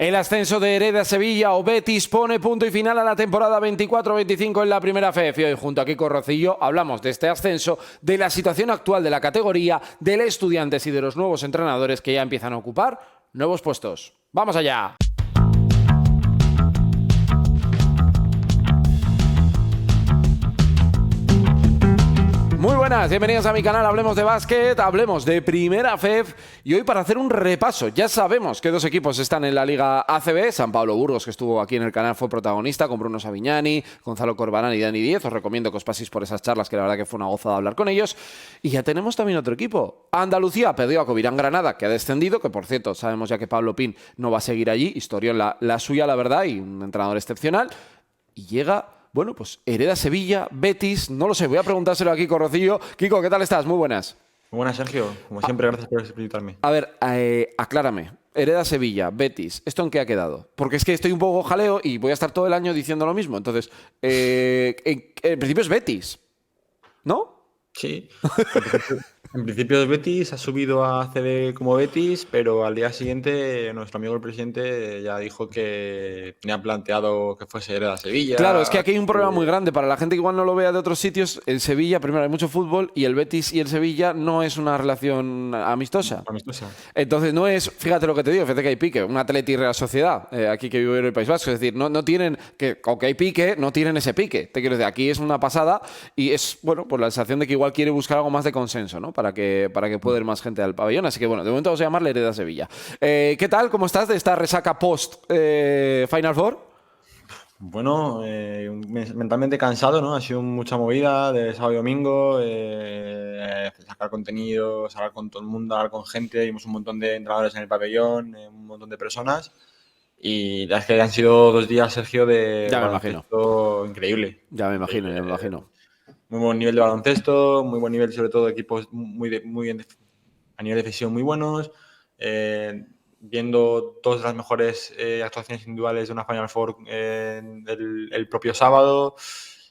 El ascenso de Hereda Sevilla o Betis pone punto y final a la temporada 24-25 en la primera FEF. Y hoy, junto a Kiko Rocillo, hablamos de este ascenso, de la situación actual de la categoría, del Estudiantes y de los nuevos entrenadores que ya empiezan a ocupar nuevos puestos. ¡Vamos allá! Muy buenas, bienvenidos a mi canal. Hablemos de básquet, hablemos de primera FEF y hoy para hacer un repaso. Ya sabemos que dos equipos están en la Liga ACB. San Pablo Burgos, que estuvo aquí en el canal, fue protagonista con Bruno Savignani, Gonzalo Corbalán y Dani Díez. Os recomiendo que os paséis por esas charlas, que la verdad que fue una gozada hablar con ellos. Y ya tenemos también otro equipo. Andalucía perdió a Covirán Granada, que ha descendido, que por cierto sabemos ya que Pablo Pin no va a seguir allí. Historión la suya, la verdad, y un entrenador excepcional. Y llega... Bueno, pues Hereda Sevilla, Betis, no lo sé, voy a preguntárselo a Kiko Rocillo. Kiko, ¿qué tal estás? Muy buenas. Muy buenas, Sergio. Como siempre, gracias por invitarme. A ver, aclárame. Hereda Sevilla, Betis, ¿esto en qué ha quedado? Porque es que estoy un poco jaleo y voy a estar todo el año diciendo lo mismo. Entonces, en principio es Betis, ¿no? Sí. En principio es Betis, ha subido a ACB como Betis, pero al día siguiente nuestro amigo el presidente ya dijo que tenía planteado que fuese Hereda Claro, es que Sevilla. aquí hay un problema muy grande. Para la gente que igual no lo vea de otros sitios, en Sevilla, primero, hay mucho fútbol y el Betis y el Sevilla no es una relación amistosa. Amistosa. Entonces no es, fíjate lo que te digo, fíjate que hay pique, un Atleti y Real Sociedad, aquí que vive en el País Vasco, es decir, no tienen, que aunque hay pique, no tienen ese pique. Te quiero decir, aquí es una pasada y es, bueno, pues la sensación de que igual quiere buscar algo más de consenso, ¿no? Para que pueda ir más gente al pabellón. Así que bueno, de momento vamos a llamarle Hereda Sevilla. ¿Qué tal? ¿Cómo estás de esta resaca post Final Four? Bueno, mentalmente cansado, ¿no? Ha sido mucha movida de sábado y domingo, sacar contenidos, hablar con todo el mundo, hablar con gente. Vimos un montón de entrenadores en el pabellón, un montón de personas. Y la verdad es que han sido 2 días, Sergio, de Ya me imagino. baloncesto increíble. Ya me imagino, ya me Eh, imagino. Muy buen nivel de baloncesto, muy buen nivel sobre todo de equipos muy bien a nivel de defensivo muy buenos. Viendo dos de las mejores actuaciones individuales de una Final Four el propio sábado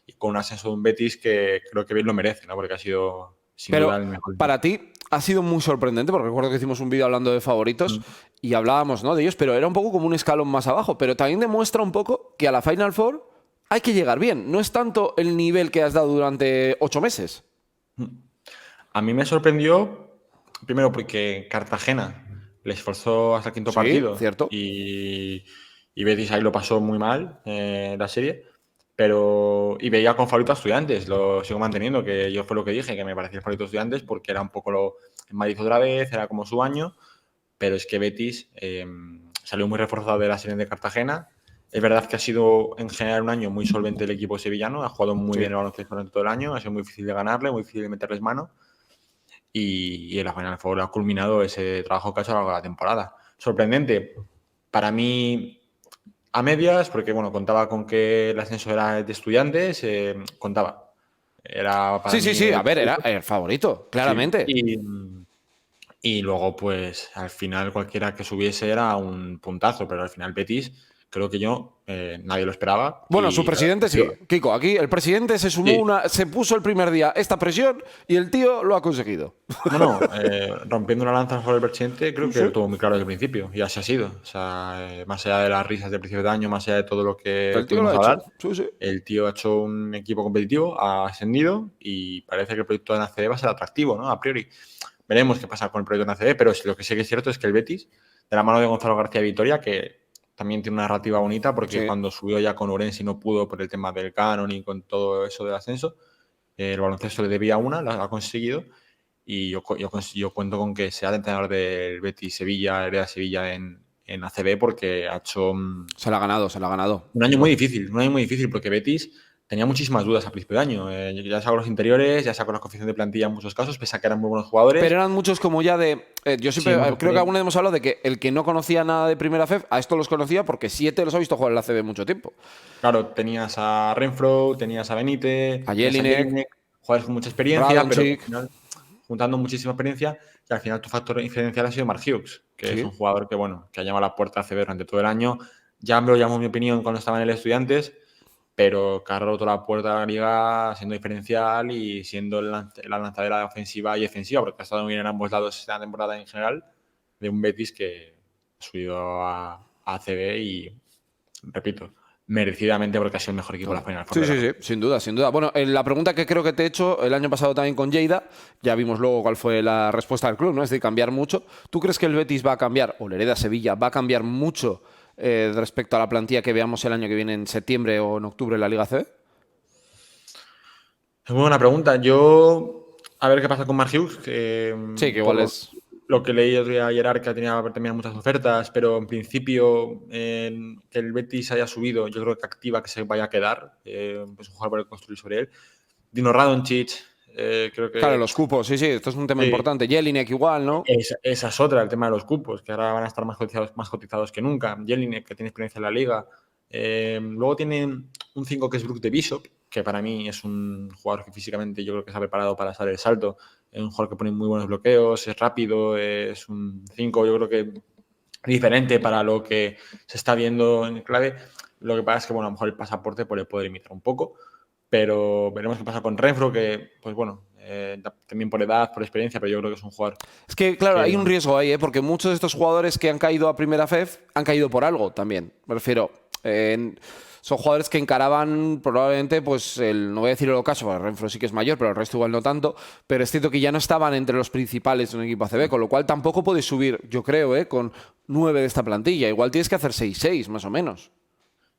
y con un ascenso de un Betis que creo que bien lo merece, ¿no? Porque ha sido sin Pero duda el mejor. para ti ha sido muy sorprendente, porque recuerdo que hicimos un vídeo hablando de favoritos y hablábamos, ¿no?, de ellos, pero era un poco como un escalón más abajo. Pero también demuestra un poco que a la Final Four hay que llegar bien. No es tanto el nivel que has dado durante 8 meses. A mí me sorprendió, primero porque Cartagena le esforzó hasta el quinto Sí, partido cierto. y Betis ahí lo pasó muy mal la serie, y veía con favorito a Estudiantes, lo sigo manteniendo, que yo fue lo que dije, que me parecía el favorito a Estudiantes porque era un poco en Madrid otra vez, era como su año, pero es que Betis salió muy reforzado de la serie de Cartagena. Es verdad que ha sido en general un año muy solvente el equipo sevillano, ha jugado muy Sí. bien el baloncesto durante todo el año, ha sido muy difícil de ganarle, muy difícil de meterles mano y en la Final Four ha culminado ese trabajo que ha hecho a lo largo de la temporada. Sorprendente, para mí a medias, porque bueno, contaba con que el ascenso era de Estudiantes, contaba. Era para Sí, sí, mí sí. A el ver, era favorito. el favorito, Sí. claramente. Y luego, pues, al final cualquiera que subiese era un puntazo, pero al final Betis, creo que nadie lo esperaba Bueno, su y la verdad presidente es que sí. Kiko, aquí el presidente se sumó sí. se puso el primer día esta presión y el tío lo ha conseguido. No, rompiendo una lanza por el presidente, creo Sí, que lo sí. tuvo muy claro desde el principio y así ha sido. O sea, más allá de las risas del principio de año, más allá de todo lo que El tío lo pudimos ha hecho. hablar, Sí, sí. el tío ha hecho un equipo competitivo, ha ascendido y parece que el proyecto de ACB va a ser atractivo, ¿no? A priori. Veremos qué pasa con el proyecto de ACB, pero lo que sí que es cierto es que el Betis, de la mano de Gonzalo García Vitoria, que también tiene una narrativa bonita porque Sí. cuando subió ya con Orense y no pudo por el tema del canon y con todo eso del ascenso, el baloncesto le debía una, la ha conseguido y yo cuento con que sea el entrenador del Betis Sevilla, Hereda Sevilla en ACB porque ha hecho Se la ha ganado, se la ha ganado. un año muy difícil porque Betis tenía muchísimas dudas a principio de año. Ya sacó los interiores, ya sacó la coeficiente de plantilla en muchos casos, pese a que eran muy buenos Pero jugadores. eran muchos como ya de... yo siempre Sí, mucha creo que experiencia. alguna vez hemos hablado de que el que no conocía nada de Primera FEF, a esto los conocía porque 7 los ha visto jugar en la CB mucho tiempo. Claro, tenías a Renfro, tenías a A Benítez, tenías a Jelinek, Jelinek, jugadores con mucha experiencia, pero que al Radonjic. final, juntando muchísima experiencia, que al final tu factor diferencial ha sido Mark Hughes, que es un Sí. jugador que ha llamado a la puerta a CB durante todo el año. Ya me lo llamó, en mi opinión, cuando estaba en el Estudiantes, pero que ha roto la puerta de la liga siendo diferencial y siendo la lanzadera ofensiva y defensiva, porque ha estado muy bien en ambos lados esta temporada en general, de un Betis que ha subido a a ACB y, repito, merecidamente porque ha sido el mejor equipo de la Final Four. Sí, sí, sí, sin duda, sin duda. Bueno, la pregunta que creo que te he hecho el año pasado también con Lleida, ya vimos luego cuál fue la respuesta del club, ¿no? Es de cambiar mucho. ¿Tú crees que el Betis va a cambiar, o el Hereda Sevilla, va a cambiar mucho respecto a la plantilla que veamos el año que viene en septiembre o en octubre en la Liga CB? Es muy buena pregunta. Yo, a ver qué pasa con Mark Hughes, que Sí, que por igual es... lo que leí otro día ayer, que tenía muchas ofertas, pero en principio que el Betis haya subido, yo creo que activa que se vaya a quedar. Es un jugador para construir sobre él. Dino Radonjic, creo Claro, que los cupos, sí, sí, esto es un tema sí, importante. Jelinek igual, ¿no? esa es otra, el tema de los cupos, que ahora van a estar más cotizados que nunca. Jelinek, que tiene experiencia en la liga. Luego tienen un 5 que es Brook de Bishop, que para mí es un jugador que físicamente yo creo que está preparado para hacer el salto. Es un jugador que pone muy buenos bloqueos, es rápido, es un 5 yo creo que diferente para lo que se está viendo en clave. Lo que pasa es que, bueno, a lo mejor el pasaporte pues, le puede limitar un poco, pero veremos qué pasa con Renfro, que, pues bueno, también por edad, por experiencia, pero yo creo que es un jugador Es que, claro, que... hay un riesgo ahí, ¿eh? Porque muchos de estos jugadores que han caído a primera FEF han caído por algo también. Me refiero, son jugadores que encaraban probablemente, pues, no voy a decir el ocaso, porque Renfro sí que es mayor, pero el resto igual no tanto, pero es cierto que ya no estaban entre los principales de un equipo ACB, con lo cual tampoco puedes subir, yo creo, con 9 de esta plantilla. Igual tienes que hacer 6-6, más o menos.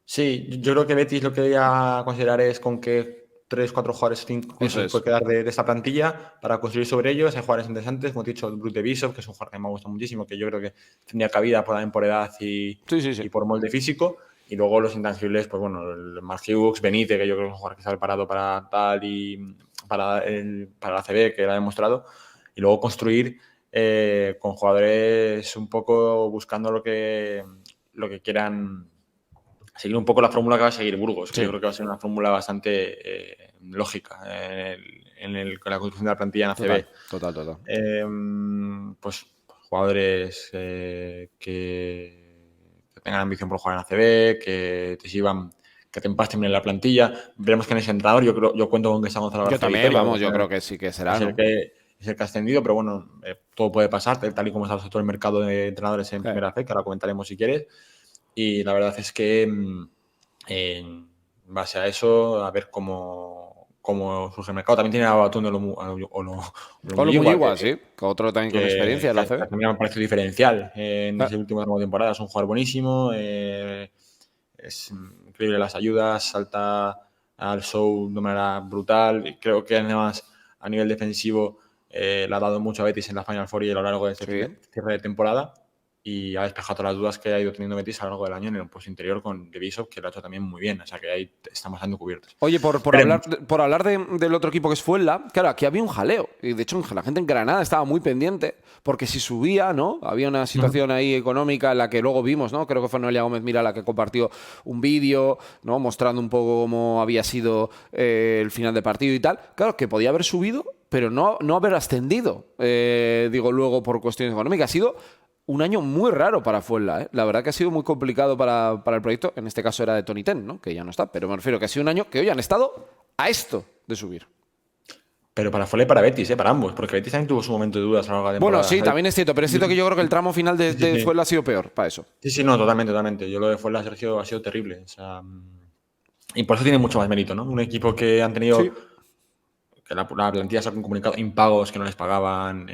Sí, yo creo que Betis lo que voy a considerar es con qué 3, 4 jugadores, 5 Eso se es. puede quedar de esta plantilla para construir sobre ellos. Hay jugadores interesantes, como te he dicho, Bruce de Bishop, que es un jugador que me gusta muchísimo, que yo creo que tendría cabida también por edad Sí, sí, sí. y por molde físico. Y luego los intangibles, pues bueno, el Mark Hughes, Benítez, que yo creo que es un jugador que está preparado para tal y para la CB, que lo ha demostrado. Y luego construir con jugadores un poco buscando lo que quieran seguir un poco la fórmula que va a seguir Burgos, que Sí. yo creo que va a ser una fórmula bastante lógica con la construcción de la plantilla en ACB. Total. Pues jugadores que tengan ambición por jugar en ACB, que te sirvan, que te empasten en la plantilla. Veremos quién es el entrenador. Yo cuento con que está Gonzalo Yo García también, Vitoria, vamos, yo creo que sí que será, es el ¿no? que es el que ha ascendido, pero bueno, todo puede pasar, tal y como está todo el mercado de entrenadores en Sí. primera fe, que ahora comentaremos si quieres. Y la verdad es que en base a eso, a ver cómo surge el mercado. También tiene a Batum Olo Olomuyigua, Muyiwa, sí, que otro también con experiencia en la ACB. también me parece diferencial en Ah, ese último tramo de temporada. Es un jugador buenísimo, es increíble las ayudas, salta al show de manera brutal. Y creo que además a nivel defensivo le ha dado mucho a Betis en la Final Four y a lo largo de este sí. cierre de temporada. Y ha despejado todas las dudas que ha ido teniendo Betis a lo largo del año en el puesto interior con De Bishop, que lo ha hecho también muy bien. O sea que ahí estamos dando cubiertos. Oye, por Veremos. hablar del otro equipo que es Fuenla, claro, aquí había un jaleo. Y de hecho, la gente en Granada estaba muy pendiente, porque si subía, ¿no? Había una situación ahí económica en la que luego vimos, ¿no? Creo que fue Noelia Gómez Mira la que compartió un vídeo, ¿no? Mostrando un poco cómo había sido el final del partido y tal. Claro, que podía haber subido, pero no haber ascendido, digo, luego por cuestiones económicas. Ha sido un año muy raro para Fuenla, ¿eh? La verdad que ha sido muy complicado para el proyecto. En este caso era de Tony Ten, ¿no? Que ya no está. Pero me refiero que ha sido un año que hoy han estado a esto de subir. Pero para Fuenla y para Betis, para ambos, porque Betis también tuvo su momento de dudas a lo largo de la Bueno, temporada. sí, también es cierto. Pero es cierto que yo creo que el tramo final Sí, de sí. Fuenla ha sido peor para eso. Sí, no, totalmente. Yo lo de Fuenla, Sergio, ha sido terrible. O sea, y por eso tiene mucho más mérito, ¿no? Un equipo que han tenido, Sí. que la plantilla se ha comunicado impagos que no les pagaban,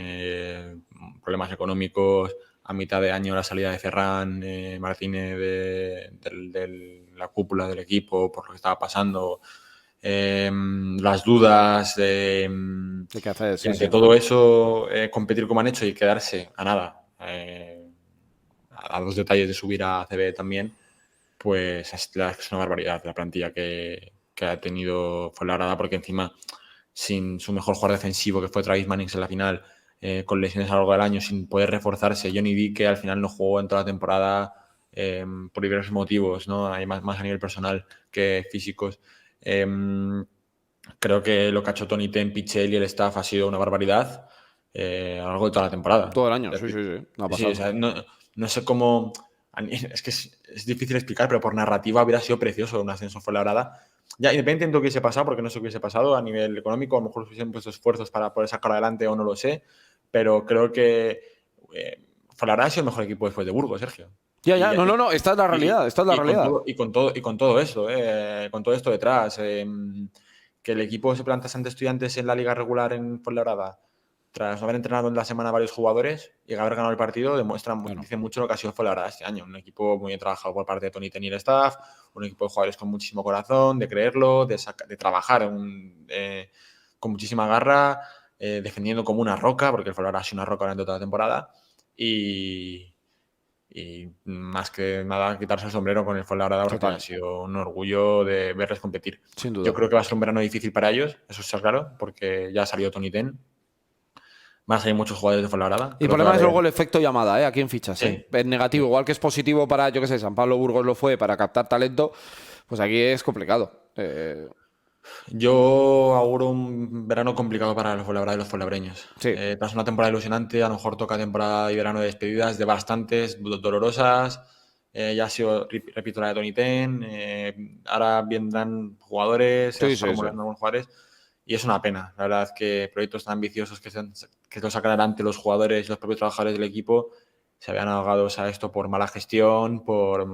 problemas económicos, a mitad de año la salida de Ferran Martínez de la cúpula del equipo por lo que estaba pasando, las dudas ¿De qué hacer? y Sí, ante sí. todo eso competir como han hecho y quedarse a nada, a dos detalles de subir a CB también, pues es una barbaridad la plantilla que ha tenido Fuenlabrada, porque encima sin su mejor jugador defensivo, que fue Travis Mannix en la final, con lesiones a lo largo del año, sin poder reforzarse. Johnny D, que al final no jugó en toda la temporada por diversos motivos, ¿no? Hay más a nivel personal que físicos. Creo que lo que ha hecho Tony Ten, Pichel y el staff ha sido una barbaridad a lo largo de toda la temporada. Todo el año, sí. No ha Sí, o pasado. sea, no sé cómo... Es que es difícil explicar, pero por narrativa hubiera sido precioso un ascenso Fuenlabrada. Ya, independientemente de lo que hubiese pasado, porque no sé qué hubiese pasado a nivel económico, a lo mejor hubiesen puesto esfuerzos para poder sacar adelante o no lo sé, pero creo que Fuenlabrada ha sido el mejor equipo después de Burgos, Sergio. Ya, no, esta es la realidad, esta es la realidad. Con todo esto, con todo esto detrás, que el equipo se plantase ante Estudiantes en la liga regular en Fuenlabrada, tras no haber entrenado en la semana varios jugadores y haber ganado el partido, dice mucho lo que ha sido Fuenlabrada este año. Un equipo muy bien trabajado por parte de Toni Ten y el staff, un equipo de jugadores con muchísimo corazón, de creerlo, de trabajar con muchísima garra, defendiendo como una roca, porque el Fuenlabrada ha sido una roca durante toda la temporada. Y más que nada quitarse el sombrero con el Fuenlabrada porque ha sido un orgullo de verles competir. Sin duda. Yo creo que va a ser un verano difícil para ellos, eso está claro, porque ya ha salido Toni Ten. Van a salir muchos jugadores de Fuenlabrada. Y el problema es luego el efecto llamada, ¿eh? ¿A quién fichas? Sí. Es negativo, igual que es positivo para, yo qué sé, San Pablo Burgos lo fue para captar talento, pues aquí es complicado. Yo auguro un verano complicado para los Fuenlabrada y los fuenlabreños. Sí. Tras una temporada ilusionante, a lo mejor toca temporada y verano de despedidas de bastantes, dolorosas. Ya ha sido, repito, la de Toni Ten. Ahora vendrán jugadores, se formulan algunos jugadores. Y es una pena, la verdad, es que proyectos tan ambiciosos que lo sacan adelante los jugadores y los propios trabajadores del equipo se habían ahogados a esto por mala gestión, por...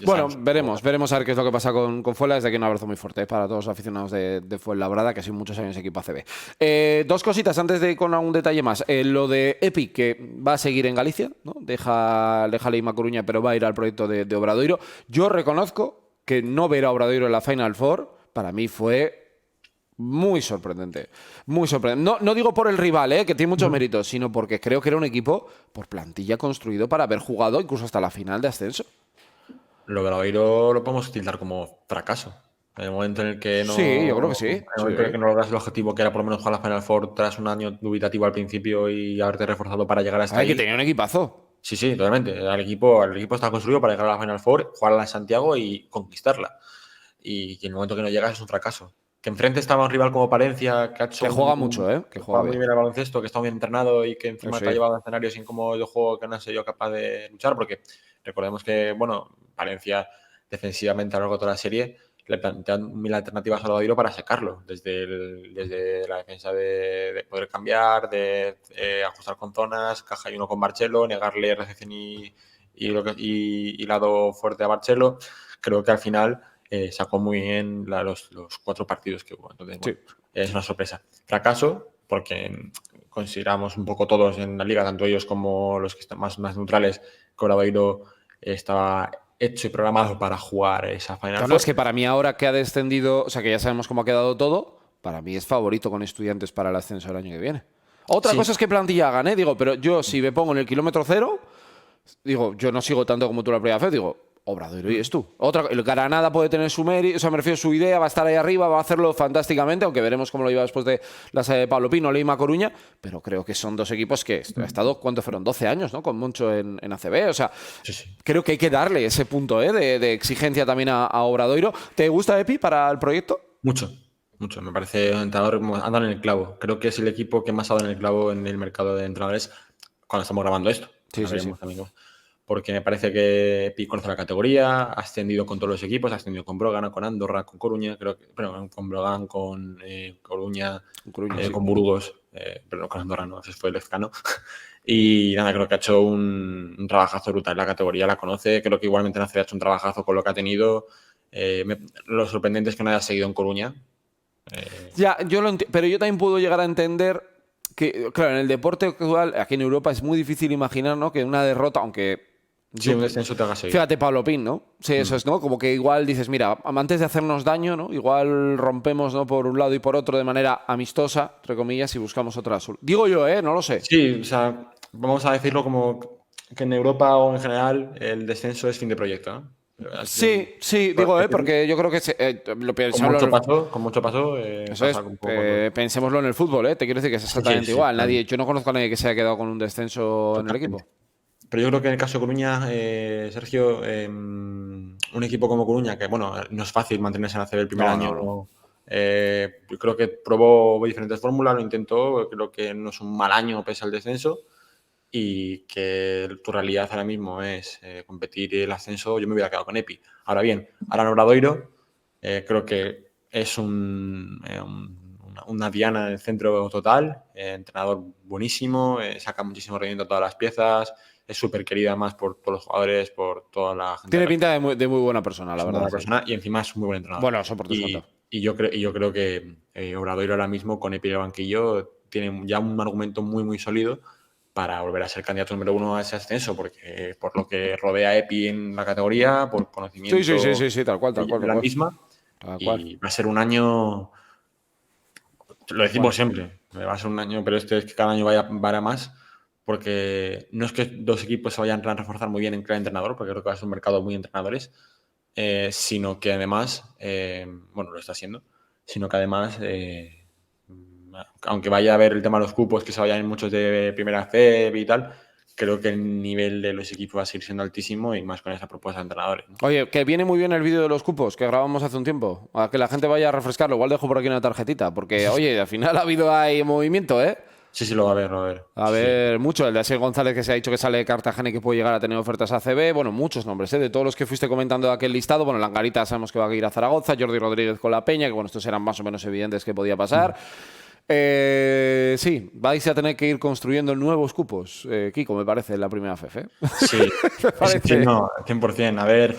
Bueno, veremos a ver qué es lo que pasa con Fuenla. Desde aquí un abrazo muy fuerte para todos los aficionados de Fuenlabrada, que ha sido muchos años equipo ACB. Dos cositas antes de ir con algún detalle más. Lo de Epi, que va a seguir en Galicia, ¿no? Deja Leima Coruña, pero va a ir al proyecto de Obradoiro. Yo reconozco que no ver a Obradoiro en la Final Four para mí fue muy sorprendente. Muy sorprendente. No digo por el rival, que tiene muchos méritos, sino porque creo que era un equipo por plantilla construido para haber jugado incluso hasta la final de ascenso. Lo de Obradoiro lo podemos tildar como fracaso. En el momento en el que no. Sí, yo creo que sí. En el momento en el que no logras el objetivo, que era por lo menos jugar la Final Four tras un año dubitativo al principio y haberte reforzado para llegar hasta ahí. Que tenía un equipazo. Sí, totalmente. El equipo está construido para llegar a la Final Four, jugarla en Santiago y conquistarla. Y en el momento que no llegas es un fracaso. Que enfrente estaba un rival como Palencia, que ha hecho. Que juega mucho, que juega muy bien el baloncesto, que está muy bien entrenado y que encima te ha llevado a escenarios sin como el juego que no ha sido capaz de luchar, porque recordemos que, bueno, Palencia defensivamente a lo largo de toda la serie le plantean mil alternativas a Obradoiro para sacarlo, desde la defensa de poder cambiar, de ajustar con zonas, caja y uno con Barcelo, negarle recepción y lado fuerte a Barcelo. Creo que al final sacó muy bien los 4 partidos que hubo. Entonces, bueno, es una sorpresa. Fracaso, porque consideramos un poco todos en la liga, tanto ellos como los que están más neutrales, que Obradoiro estaba hecho y programado para jugar esa Final Four. Claro, es que para mí ahora que ha descendido, o sea que ya sabemos cómo ha quedado todo, para mí es favorito con Estudiantes para el ascenso del año que viene. Otra cosa es que plantilla hagan, digo, pero yo si me pongo en el kilómetro cero, digo, yo no sigo tanto como tú la primera vez, digo, Obradoiro y es tú. El Granada puede tener su mérito, o sea, me refiero a su idea, va a estar ahí arriba, va a hacerlo fantásticamente, aunque veremos cómo lo lleva después de la sede de Pablo Pino, Leima Coruña, pero creo que son dos equipos que ha estado, ¿cuántos fueron? 12 años, ¿no? Con mucho en ACB, o sea, creo que hay que darle ese punto de exigencia también a Obradoiro. ¿Te gusta Epi para el proyecto? Mucho. Me parece un entrenador, anda en el clavo. Creo que es el equipo que más ha dado en el clavo en el mercado de entrenadores cuando estamos grabando esto. Sí. Porque me parece que Epi conoce la categoría, ha ascendido con todos los equipos, ha ascendido con Brogan, con Andorra, con Coruña, con Brogan, con Coruña, con Burgos, pero no con Andorra, no, ese fue el lezcano. Y nada, creo que ha hecho un trabajazo brutal. La categoría la conoce, creo que igualmente en ACB ha hecho un trabajazo con lo que ha tenido. Lo sorprendente es que no haya seguido en Coruña. Ya, pero yo también puedo llegar a entender que, claro, en el deporte actual, aquí en Europa, es muy difícil imaginar, ¿no?, que una derrota, aunque... Sí, un descenso te haga seguir. Fíjate, Pablo Pin, ¿no? Sí, eso es, ¿no? Como que igual dices, mira, antes de hacernos daño, ¿no?, igual rompemos, ¿no?, por un lado y por otro de manera amistosa, entre comillas, y buscamos otra solución. Digo yo, no lo sé. Sí, o sea, vamos a decirlo como que en Europa o en general el descenso es fin de proyecto, ¿no? Sí, digo, porque yo creo que lo pensamos. Con mucho paso. Eso es, pensémoslo en el fútbol, Te quiero decir que es exactamente igual. Yo no conozco a nadie que se haya quedado con un descenso en el equipo. Pero yo creo que en el caso de Coruña, Sergio, un equipo como Coruña, que bueno, no es fácil mantenerse en ACB el primer año. No. Yo creo que probó diferentes fórmulas, lo intentó. Creo que no es un mal año pese al descenso. Y que tu realidad ahora mismo es competir el ascenso, yo me hubiera quedado con Epi. Ahora bien, Alan Obradoiro creo que es una diana en el centro total, entrenador buenísimo, saca muchísimo rendimiento a todas las piezas, es súper querida además por todos los jugadores, por toda la gente. Tiene pinta de muy buena persona, la Es una verdad. buena Sí. persona y encima es un muy buen entrenador. Bueno, eso por descontado. Y yo creo que Obradoiro ahora mismo, con Epi en el banquillo, tiene ya un argumento muy, muy sólido para volver a ser candidato número 1 a ese ascenso, porque por lo que rodea a Epi en la categoría, por conocimiento Sí, tal cual. de la misma. Tal cual. Y va a ser un año, lo decimos siempre, va a ser un año, pero es que cada año vaya más, porque no es que dos equipos se vayan a reforzar muy bien en cada entrenador, porque creo que va a ser un mercado muy entrenadores, sino que además, bueno, lo está haciendo, sino que además, aunque vaya a haber el tema de los cupos, que se vayan muchos de primera FEB y tal, creo que el nivel de los equipos va a seguir siendo altísimo y más con esa propuesta de entrenadores, ¿no? Oye, que viene muy bien el vídeo de los cupos que grabamos hace un tiempo. A que la gente vaya a refrescarlo. Igual dejo por aquí una tarjetita. Porque, oye, al final ha habido ahí movimiento, ¿eh? Sí, lo va a ver, lo va a ver. A ver, mucho. El de Asier González, que se ha dicho que sale de Cartagena y que puede llegar a tener ofertas a CB. Bueno, muchos nombres, ¿eh? De todos los que fuiste comentando de aquel listado. Bueno, Langarita sabemos que va a ir a Zaragoza. Jordi Rodríguez con la Peña, que bueno, estos eran más o menos evidentes que podía pasar. Sí, vais a tener que ir construyendo nuevos cupos, Kiko, me parece, en la primera FEF, ¿eh? Sí, sí, no, 100%.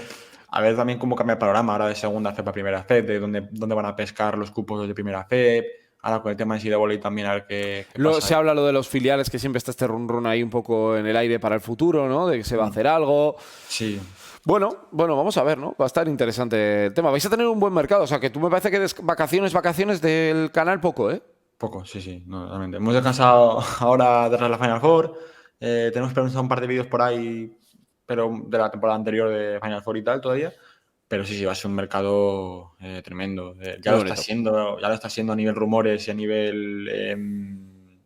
A ver también cómo cambia el panorama ahora de segunda FEP a primera FEP, de dónde van a pescar los cupos de primera FEP. Ahora con el tema de NCAA también a ver qué pasa. Se habla lo de los filiales, que siempre está este run ahí un poco en el aire para el futuro, ¿no? De que se va a hacer algo. Sí. Bueno, vamos a ver, ¿no? Va a estar interesante el tema. Vais a tener un buen mercado, o sea, que tú me parece que vacaciones del canal poco, ¿eh? Poco, sí, no, realmente. Hemos descansado ahora tras la Final Four. Tenemos pensado un par de vídeos por ahí, pero de la temporada anterior de Final Four y tal todavía. Pero sí, va a ser un mercado tremendo. Ya lo está siendo a nivel rumores y a nivel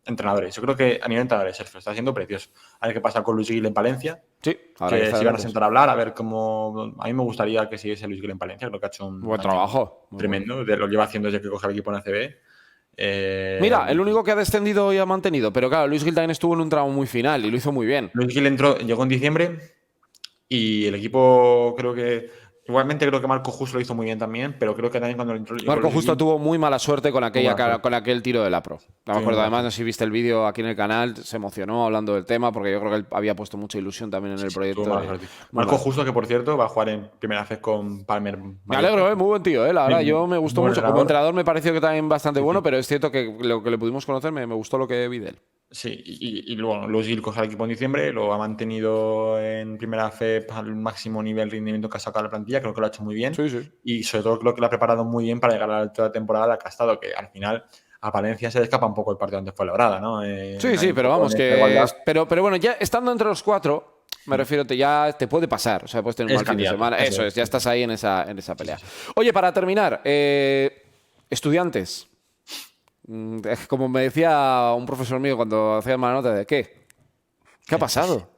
entrenadores. Yo creo que a nivel entrenadores, Sergio, está siendo precioso. A ver qué pasa con Luis Gil en Palencia. Sí, que se iban a sentar a hablar, a ver cómo. A mí me gustaría que siguiese Luis Gil en Palencia, creo que ha hecho un buen trabajo. Tremendo. Lo lleva haciendo desde que coge el equipo en ACB. Mira, el único que ha descendido y ha mantenido, pero claro, Luis Gil también estuvo en un tramo muy final y lo hizo muy bien. Luis Gil llegó en diciembre y el equipo igualmente creo que Marco Justo lo hizo muy bien también, pero creo que también cuando entró. Marco Justo tuvo muy mala suerte con aquel tiro de la Pro. No me acuerdo, además, no sé si viste el vídeo aquí en el canal, se emocionó hablando del tema, porque yo creo que él había puesto mucha ilusión también en el proyecto. Marco Justo, que por cierto va a jugar en primera vez con Palmer. Me alegro, muy buen tío, la verdad, yo me gustó mucho. Como entrenador me pareció que también bastante bueno, pero es cierto que lo que le pudimos conocer me gustó lo que vi de él. Sí, y luego Luis Gil coge al equipo en diciembre, lo ha mantenido en primera FEP al máximo nivel de rendimiento que ha sacado la plantilla, creo que lo ha hecho muy bien. Sí. Y sobre todo creo que lo ha preparado muy bien para llegar a la altura de temporada la que ha estado, que al final a Palencia se le escapa un poco el partido antes fue labrada, ¿no? Sí, pero vamos, que. Pero bueno, ya estando entre los cuatro, me refiero, ya te puede pasar. O sea, puedes tener un mal fin de semana. Eso es, ya estás ahí en esa pelea. Sí. Oye, para terminar, estudiantes. Como me decía un profesor mío cuando hacía mala nota, de ¿qué? ¿Qué ha pasado?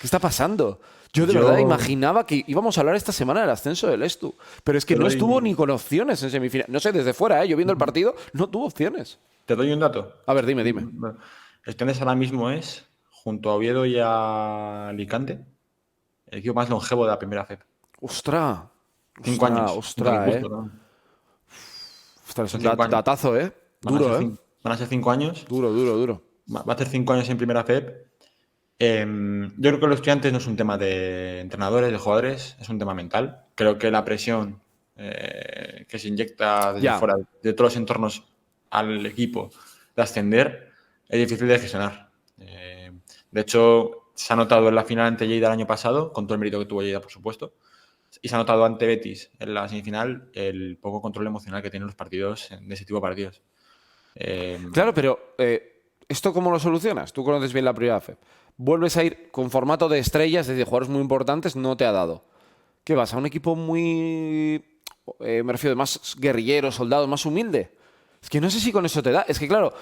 ¿Qué está pasando? Yo de verdad imaginaba que íbamos a hablar esta semana del ascenso del Estu, pero es que no estuvo ni con opciones en semifinal. No sé, desde fuera, yo viendo el partido, no tuvo opciones. Te doy un dato. A ver, dime. Estudiantes ahora mismo es, junto a Oviedo y a Alicante, el equipo más longevo de la primera FEP. ¡Ostras! 5 años. ¡Ostras, Ostras, es un datazo, ¿eh? Duro, Van a ser 5 años. Duro. Va a ser 5 años en primera FEP. Yo creo que los estudiantes no es un tema de entrenadores, de jugadores, es un tema mental. Creo que la presión que se inyecta desde fuera de todos los entornos al equipo de ascender es difícil de gestionar. De hecho, se ha notado en la final ante Lleida el año pasado, con todo el mérito que tuvo Lleida, por supuesto, y se ha notado ante Betis en la semifinal el poco control emocional que tienen los partidos de ese tipo de partidos. Claro, pero ¿esto cómo lo solucionas? Tú conoces bien la primera FEP. Vuelves a ir con formato de estrellas, es decir, jugadores muy importantes, no te ha dado. ¿Qué vas? ¿A un equipo muy, me refiero, de más guerrilleros, soldados, más humilde? Es que no sé si con eso te da. Es que claro,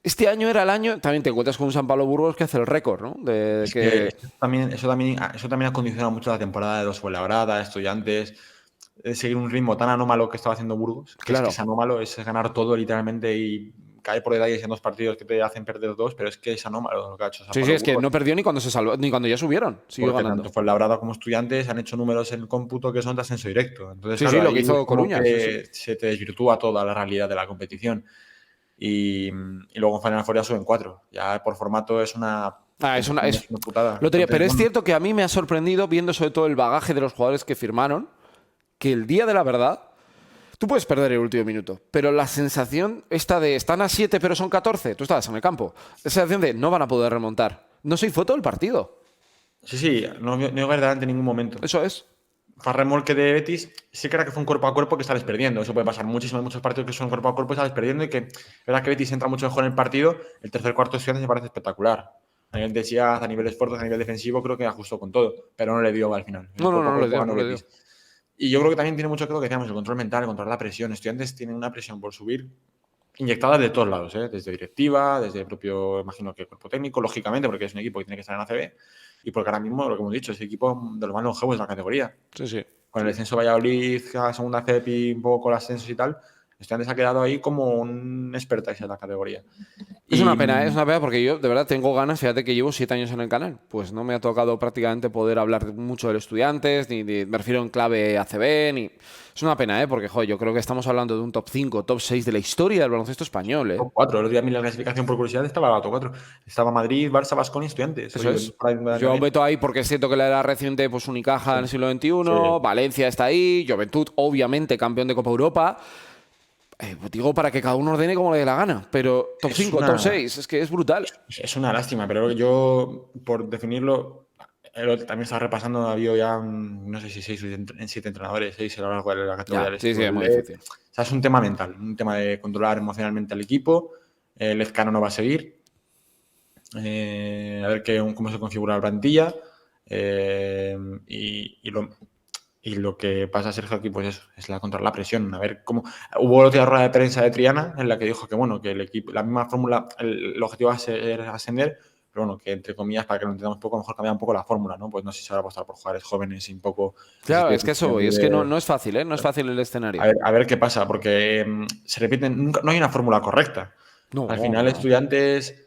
este año era el año, también te encuentras con un San Pablo Burgos que hace el récord, ¿no? Eso también ha condicionado mucho la temporada de los Fuenlabrada, Estudiantes, de seguir un ritmo tan anómalo que estaba haciendo Burgos, que es que es anómalo, es ganar todo literalmente y cae por detalles en 2 partidos que te hacen perder 2, pero es que es anómalo lo que ha hecho San Pablo es que no perdió ni cuando se salvó, ni cuando ya subieron. Siguió ganando. Tanto Fuenlabrada como Estudiantes han hecho números en el cómputo que son de ascenso directo. Entonces, lo que hizo Coruña. Se te desvirtúa toda la realidad de la competición. Y luego en Final Four ya suben 4. Ya por formato es una Es una Es una putada. lotería. Entonces, Pero es bueno, cierto que a mí me ha sorprendido, viendo sobre todo el bagaje de los jugadores que firmaron, que el día de la verdad, tú puedes perder el último minuto, pero la sensación esta de están a 7 pero son 14, tú estabas en el campo, esa sensación de no van a poder remontar. No se fue todo el partido. sí, no veo verdaderamente en ningún momento. Eso es. Fue remolque de Betis, sí que era que fue un cuerpo a cuerpo que sales perdiendo. Eso puede pasar muchísimo. Hay muchos partidos que son cuerpo a cuerpo y sales perdiendo. Y que es verdad que Betis entra mucho mejor en el partido. El tercer cuarto de Estudiantes me parece espectacular. A nivel de densidad, a nivel de esfuerzos, a nivel defensivo, creo que ajustó con todo. Pero no le dio al final. En el cuerpo a No le cuerpo dio, ganó no le dio. Betis. Y yo creo que también tiene mucho que ver lo que decíamos, el control mental, el control de la presión. Estudiantes tienen una presión por subir inyectada de todos lados, ¿eh? Desde directiva, desde el propio, imagino que cuerpo técnico, lógicamente, porque es un equipo que tiene que estar en ACB. Y porque ahora mismo, lo que hemos dicho, es el equipo de los más longevos de la categoría. Sí, sí. Con el descenso de Valladolid a segunda CEP y un poco con los ascensos y tal, Estudiantes ha quedado ahí como un expertise en la categoría. Es Y una pena, es una pena porque yo de verdad tengo ganas, fíjate que llevo 7 años en el canal, pues no me ha tocado prácticamente poder hablar mucho de los estudiantes, me refiero en clave ACB, ni... Es una pena, porque joder, yo creo que estamos hablando de un top 5, top 6 de la historia del baloncesto español, top 4. El otro día en la clasificación por curiosidad estaba la top 4. Estaba Madrid, Barça, Baskonia y Estudiantes. Eso Oye, es. por ahí me Yo bien. meto ahí porque siento que la era reciente, pues Unicaja Sí, en el siglo XXI, sí. Valencia está ahí, Juventud, obviamente, campeón de Copa Europa. Pues digo, para que cada uno ordene como le dé la gana, pero top Es 5, top una, 6, es que es brutal. es una lástima, pero yo, por definirlo, también estaba repasando, había ya, no sé si 7 entrenadores, 6 a lo largo de la categoría Ya, del sí, sí, es muy SWL. difícil. O sea, es un tema mental, un tema de controlar emocionalmente al equipo. Lezcano no va a seguir. A ver cómo se configura la plantilla. Y lo que pasa, Sergio, aquí pues es controlar la presión. A ver cómo. Hubo otra rueda de prensa de Triana en la que dijo que bueno, que el equipo, la misma fórmula, el objetivo era ascender, pero bueno, que entre comillas, para que lo entendamos un poco, mejor cambiar un poco la fórmula, ¿no? Pues no sé si se va a apostar por jugadores jóvenes y un poco ese Claro, es espíritu que eso voy, es que no es fácil, no es fácil el a escenario. ver qué pasa, porque se repiten, nunca, no hay una fórmula correcta. No, Al final, no. Estudiantes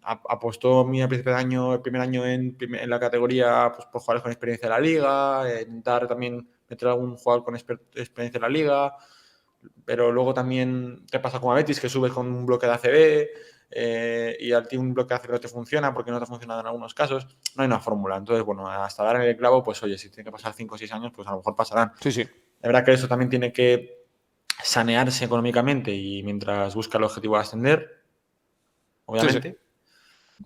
apostó mi principio de año, el primer año en la categoría pues, por jugadores con experiencia de la liga, intentar también meter a algún jugador con experiencia de la liga, pero luego también te pasa como a Betis, que subes con un bloque de ACB y al ti un bloque de ACB no te funciona porque no te ha funcionado en algunos casos. No hay una fórmula. Entonces, bueno, hasta dar en el clavo, pues oye, si tiene que pasar 5 o 6 años, pues a lo mejor pasarán. Sí, sí. La verdad que eso también tiene que sanearse económicamente y mientras busca el objetivo de ascender, Sí, sí. obviamente.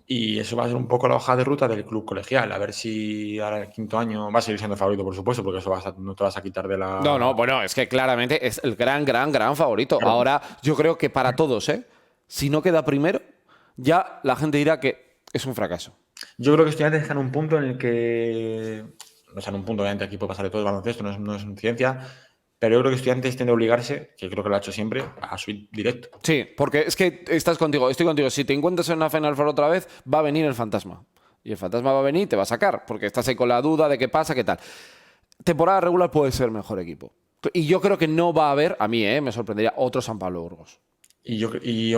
Y eso va a ser un poco la hoja de ruta del club colegial. A ver si ahora el quinto año va a seguir siendo favorito, por supuesto, porque eso no te vas a quitar de No, la. bueno, es que claramente es el gran favorito. Claro. Ahora, yo creo que para todos, si no queda primero, ya la gente dirá que es un fracaso. Yo creo que Estudiantes está en un punto en el que. O sea, en un punto, obviamente, aquí puede pasar de todo el baloncesto, no es ciencia. Pero yo creo que Estudiantes tiende a obligarse, que creo que lo ha hecho siempre, a subir directo. Sí, porque es que estoy contigo. Si te encuentras en una Final Four otra vez, va a venir el fantasma. Y el fantasma va a venir y te va a sacar, porque estás ahí con la duda de qué pasa, qué tal. Temporada regular puede ser mejor equipo. Y yo creo que no va a haber, a mí, me sorprendería, otro San Pablo Burgos. Y yo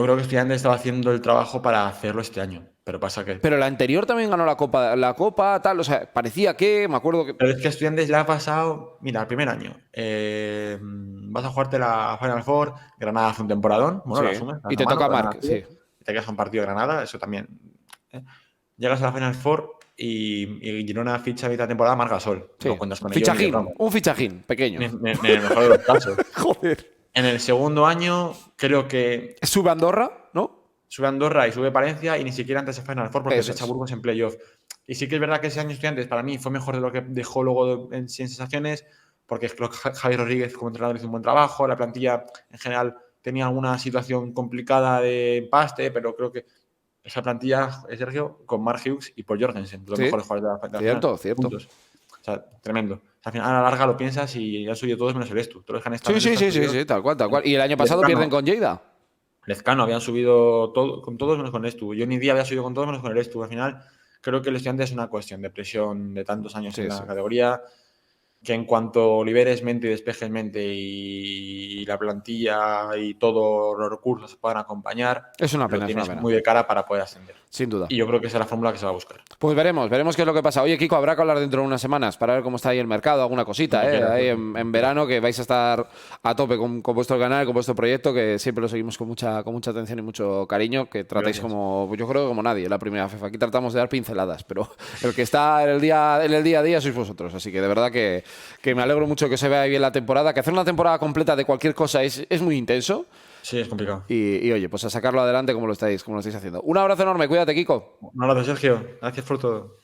creo que Estudiantes estaba haciendo el trabajo para hacerlo este año. Pero pasa que. Pero la anterior también ganó la Copa, tal, o sea, parecía que, me acuerdo que... Pero es que a Estudiantes le ha pasado, mira, el primer año, vas a jugarte la Final Four, Granada hace un temporadón, bueno, Sí, la asumes, y las te mano, toca Granada Marc, sube, sí. y te quedas a un partido de Granada, eso también. ¿eh? Llegas a la Final Four y Girona ficha a mitad de temporada Marc Gasol, no Sí. cuentas con ello ni de Fichajín, broma, un fichajín, pequeño. en el mejor de los casos. Joder. En el segundo año, creo que Sube Andorra, ¿no? sube Andorra y sube Palencia y ni siquiera antes de Final Four porque Eso se echa es. Burgos en playoff. Y sí que es verdad que ese año Estudiantes para mí fue mejor de lo que dejó luego en sensaciones, porque creo que Javier Rodríguez como entrenador hizo un buen trabajo, la plantilla en general tenía alguna situación complicada de empaste, pero creo que esa plantilla, Sergio, con Mark Hughes y Paul Jorgensen, los Sí, mejores jugadores de la final, cierto. juntos. O sea, tremendo. O sea, al final a la larga lo piensas y han subido todos menos el Estu. Todos los que han estado Sí, en el sí, Estu han sí, sí, subido. sí, tal cual, tal cual. Y el año pasado Lezcano, pierden con Lleida. Lezcano habían subido con todos menos con el Estu. Johnny Díaz había subido con todos menos con el Estu. Al final, creo que el estudiante es una cuestión de presión de tantos años Sí, en sí. la categoría. que en cuanto liberes mente y despejes mente y la plantilla y todos los recursos puedan acompañar, Es una lo pena, es una tienes pena. muy de cara para poder ascender. Sin duda. Y yo creo que esa es la fórmula que se va a buscar. Pues veremos qué es lo que pasa. Oye, Kiko, habrá que hablar dentro de unas semanas para ver cómo está ahí el mercado, alguna cosita, Cuando quieras, ahí Jorge, en, cuando en quieras. verano, que vais a estar a tope con vuestro canal, con vuestro proyecto, que siempre lo seguimos con mucha atención y mucho cariño, que tratáis Gracias. yo creo que como nadie, la primera FEF. Aquí tratamos de dar pinceladas, pero el que está en el día a día sois vosotros. Así que de verdad que me alegro mucho que se vea bien la temporada, que hacer una temporada completa de cualquier cosa es muy intenso. Sí, es complicado. Y oye, pues a sacarlo adelante como lo estáis haciendo. Un abrazo enorme, cuídate, Kiko. Un abrazo, Sergio. Gracias por todo.